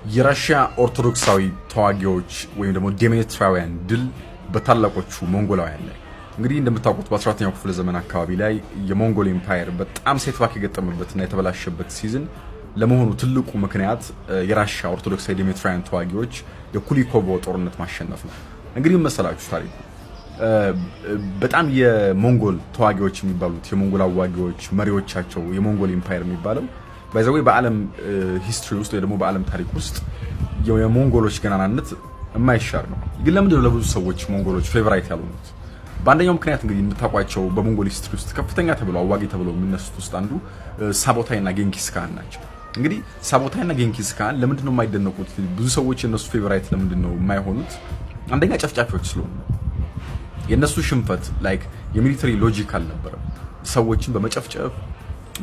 የራሽያ ኦርቶዶክሳዊ ተዋጊዎች ወይም ደግሞ ዴሜትራውያን ድል በታላቆቹ ሞንጎላውያን ላይ እንግዲህ እንደምታውቁት በ14ኛው ክፍለ ዘመን አካባቢ ላይ የሞንጎል ኤምፓየር በጣም ሴትባክ የገጠመበትና የተበላሸበት ሲዝን ለመሆኑ ትልቁ ምክንያት የራሽያ ኦርቶዶክሳዊ ዴሜትራውያን ተዋጊዎች የኩሊኮቮ ጦርነት ማሸነፍ ነው። እንግዲህ መሰላችሁ ታሪኩ በጣም የሞንጎል ተዋጊዎች የሚባሉት የሞንጎል አዋጊዎች መሪዎቻቸው የሞንጎል ኤምፓየር የሚባለው ባይዘው በዓለም ሂስትሪ ውስጥ ወይ ደግሞ በዓለም ታሪክ ውስጥ የሞንጎሎች ገናናነት የማይሻር ነው። ግን ለምንድን ነው ለብዙ ሰዎች ሞንጎሎች ፌቨራይት ያሉት? በአንደኛው ምክንያት እንግዲህ እንድታውቋቸው በሞንጎል ሂስትሪ ውስጥ ከፍተኛ ተብለው አዋጊ ተብለው የሚነሱት ውስጥ አንዱ ሳቦታይና ጌንኪስ ካን ናቸው። እንግዲህ ሳቦታይና ጌንኪስ ካን ለምንድን ነው የማይደነቁት? ብዙ ሰዎች የነሱ ፌቨራይት ለምንድን ነው የማይሆኑት? አንደኛ ጨፍጫፊዎች ስለሆኑ የነሱ ሽንፈት ላይክ የሚሊተሪ ሎጂክ አልነበረም። ሰዎችን በመጨፍጨፍ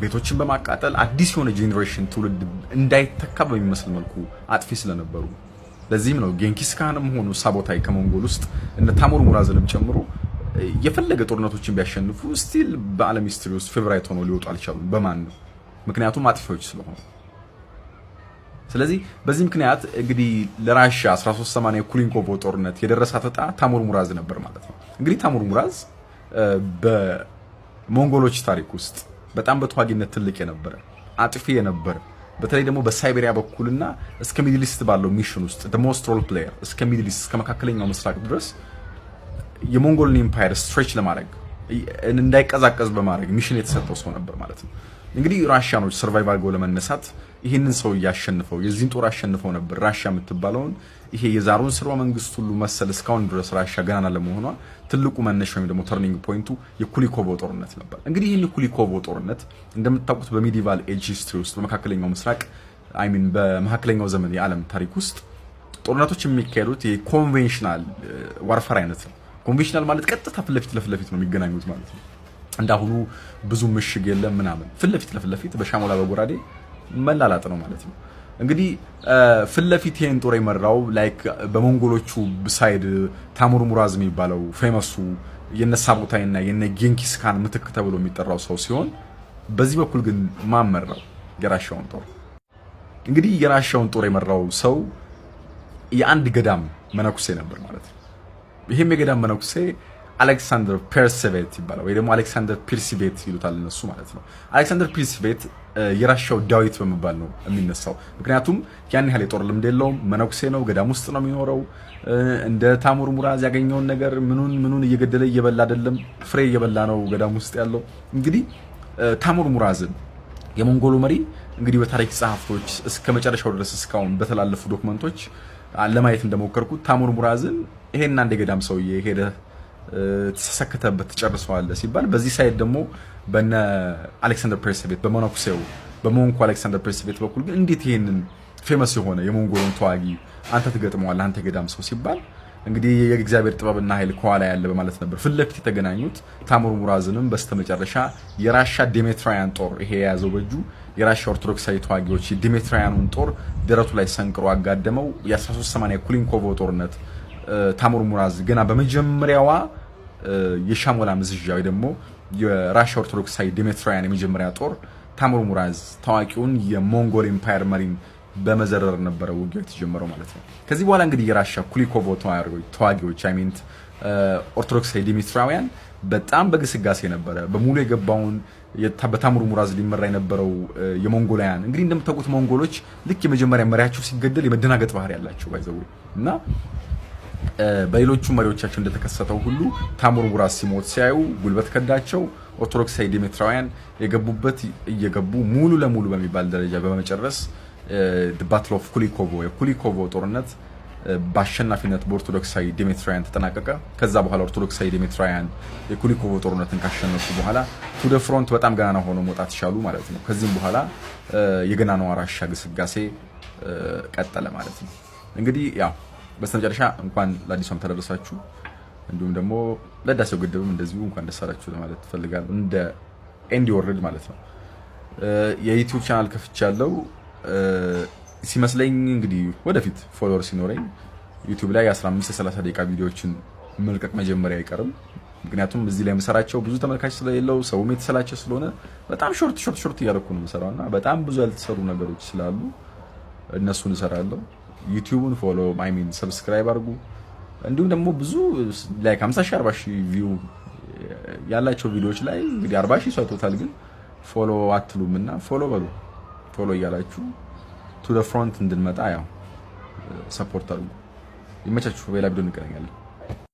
ቤቶችን በማቃጠል አዲስ የሆነ ጄኔሬሽን ትውልድ እንዳይተካ በሚመስል መልኩ አጥፊ ስለነበሩ ለዚህም ነው ጌንኪስ ካንም ሆኑ ሳቦታይ ከሞንጎል ውስጥ እነ ታሙር ሙራዝንም ጨምሮ የፈለገ ጦርነቶችን ቢያሸንፉ ስቲል በዓለም ሂስትሪ ውስጥ ፌቨራይት ሆነው ሊወጡ አልቻሉም። በማን ነው? ምክንያቱም አጥፊዎች ስለሆኑ። ስለዚህ በዚህ ምክንያት እንግዲህ ለራሽያ 1380 የኩሊኮቮ ጦርነት የደረሳት ዕጣ ታሙር ሙራዝ ነበር ማለት ነው። እንግዲህ ታሙር ሙራዝ በሞንጎሎች ታሪክ ውስጥ በጣም በተዋጊነት ትልቅ የነበረ አጥፊ የነበረ በተለይ ደግሞ በሳይቤሪያ በኩልና እስከ ሚድል ኢስት ባለው ሚሽን ውስጥ the most role player እስከ ሚድል ኢስት እስከ መካከለኛው ምስራቅ ድረስ የሞንጎልን ኤምፓየር ስትሬች ለማድረግ እንዳይቀዛቀዝ በማድረግ ሚሽን የተሰጠው ሰው ነበር ማለት ነው። እንግዲህ ራሽያኖች ሰርቫይቭ አድርገው ለመነሳት ይሄንን ሰው ያሸንፈው የዚህን ጦር አሸንፈው ነበር ራሽያ የምትባለውን ይሄ የዛሩን ስርወ መንግስት ሁሉ መሰል እስካሁን ድረስ ራሽያ ገናና ለመሆኗ ትልቁ መነሻ ወይም ደግሞ ተርኒንግ ፖይንቱ የኩሊኮቮ ጦርነት ነበር። እንግዲህ ይሄን የኩሊኮቮ ጦርነት እንደምታውቁት በሚዲቫል ኤጅ ሂስትሪ ውስጥ በመካከለኛው ምስራቅ በመካከለኛው ዘመን የዓለም ታሪክ ውስጥ ጦርነቶች የሚካሄዱት የኮንቬንሽናል ዋርፈር አይነት ነው። ኮንቬንሽናል ማለት ቀጥታ ፊት ለፊት ነው የሚገናኙት ማለት ነው። እንዳሁኑ ብዙ ምሽግ የለም ምናምን ፊት ለፊት በሻሞላ በጎራዴ መላላጥ ነው ማለት ነው። እንግዲህ ፊት ለፊት ይሄን ጦር የመራው ላይክ በሞንጎሎቹ ሳይድ ታሙር ሙራዝ የሚባለው ፌመሱ የነሳቦታይና የነ ጌንኪስ ካን ምትክ ተብሎ የሚጠራው ሰው ሲሆን በዚህ በኩል ግን ማመራው የራሻውን ጦር እንግዲህ የራሻውን ጦር የመራው ሰው የአንድ ገዳም መነኩሴ ነበር ማለት ነው። ይሄም የገዳም መነኩሴ አሌክሳንደር ፐርሲቬት ይባላል ወይ ደግሞ አሌክሳንደር ፒርሲቬት ይሉታል እነሱ ማለት ነው። አሌክሳንደር ፒርሲቬት የራሻው ዳዊት በመባል ነው የሚነሳው። ምክንያቱም ያን ያህል የጦር ልምድ የለውም፣ መነኩሴ ነው፣ ገዳም ውስጥ ነው የሚኖረው። እንደ ታሙር ሙራዝ ያገኘውን ነገር ምኑን እየገደለ እየበላ አይደለም፣ ፍሬ እየበላ ነው ገዳም ውስጥ ያለው። እንግዲህ ታሙር ሙራዝን የሞንጎሉ መሪ እንግዲህ በታሪክ ጸሐፍቶች እስከ መጨረሻው ድረስ እስካሁን በተላለፉ ዶክመንቶች ለማየት እንደሞከርኩት ታሙር ሙራዝን ይሄን አንድ የገዳም ሰውዬ ሄደ ተሰከተበት ተጨርሰዋል ሲባል በዚህ ሳይድ ደግሞ በነ አሌክሳንደር ፐርሲቬት በመነኩሴው በሞንኮ አሌክሳንደር ፐርሲቬት በኩል ግን እንዴት ይሄንን ፌመስ የሆነ የሞንጎልን ተዋጊ አንተ ትገጥመዋለህ አንተ ገዳም ሰው ሲባል እንግዲህ የእግዚአብሔር ጥበብና ኃይል ከኋላ ያለ በማለት ነበር ፊት ለፊት የተገናኙት። ታሙር ሙራዝንም በስተመጨረሻ የራሻ ዴሜትራውያን ጦር ይሄ የያዘው በእጁ የራሻ ኦርቶዶክሳዊ ተዋጊዎች የዴሜትራውያኑን ጦር ደረቱ ላይ ሰንቅሮ አጋደመው። የ1380 ኩሊኮቮ ጦርነት ታሙር ሙራዝ ገና በመጀመሪያዋ የሻሞላ ምዝዣ ወይ ደግሞ የራሻ ኦርቶዶክሳዊ ዴሜትራውያን የመጀመሪያ ጦር ታሙር ሙራዝ ታዋቂውን የሞንጎል ኤምፓየር መሪን በመዘረር ነበረ ውጊያው የተጀመረው ማለት ነው። ከዚህ በኋላ እንግዲህ የራሻ ኩሊኮቮ ተዋጊዎች ኦርቶዶክሳዊ ዴሜትራውያን በጣም በግስጋሴ ነበረ በሙሉ የገባውን በታሙር ሙራዝ ሊመራ የነበረው የሞንጎላውያን እንግዲህ እንደምታውቁት ሞንጎሎች ልክ የመጀመሪያ መሪያቸው ሲገደል የመደናገጥ ባህሪ ያላቸው ባይዘው እና በሌሎቹ መሪዎቻቸው እንደተከሰተው ሁሉ ታሙር ሙራዝ ሲሞት ሲያዩ ጉልበት ከዳቸው። ኦርቶዶክሳዊ ዴሜትራውያን የገቡበት እየገቡ ሙሉ ለሙሉ በሚባል ደረጃ በመጨረስ ባትል ኦፍ ኩሊኮቮ የኩሊኮቮ ጦርነት በአሸናፊነት በኦርቶዶክሳዊ ዴሜትራውያን ተጠናቀቀ። ከዛ በኋላ ኦርቶዶክሳዊ ዴሜትራውያን የኩሊኮቮ ጦርነትን ካሸነፉ በኋላ ቱ ደ ፍሮንት በጣም ገናና ሆኖ መውጣት ቻሉ ማለት ነው። ከዚህም በኋላ የገናናዋ ራሻ ግስጋሴ ቀጠለ ማለት ነው። እንግዲህ ያው በስተመጨረሻ እንኳን ለአዲሱ ዓመት ተደረሳችሁ። እንዲሁም ደግሞ ለህዳሴው ግድብም እንደዚሁ እንኳን ደስ አላችሁ ለማለት ፈልጋለሁ። እንደ ኤንዲ ወርልድ ማለት ነው። የዩቲዩብ ቻናል ከፍቻለሁ ሲመስለኝ እንግዲህ ወደፊት ፎሎወር ሲኖረኝ ዩቲዩብ ላይ 15-30 ደቂቃ ቪዲዮዎችን መልቀቅ መጀመሪያ አይቀርም። ምክንያቱም እዚህ ላይ መሰራቸው ብዙ ተመልካች ስለሌለው ሰውም የተሰላቸ ስለሆነ በጣም ሾርት እያደረኩ ነው የምሰራውና በጣም ብዙ ያልተሰሩ ነገሮች ስላሉ እነሱን እሰራለሁ። ዩቲዩብን ፎሎ ሰብስክራይብ አድርጉ። እንዲሁም ደግሞ ብዙ ላይክ 50,000 40,000 ቪው ያላቸው ቪዲዮዎች ላይ እንግዲህ 40,000 ሰው አይቶታል፣ ግን ፎሎ አትሉምና ፎሎ በሉ። ፎሎ እያላችሁ ቱ ዘ ፍሮንት እንድንመጣ ያው ሰፖርት አድርጉ። ይመቻችሁ። በሌላ ቪዲዮ እንገናኛለን።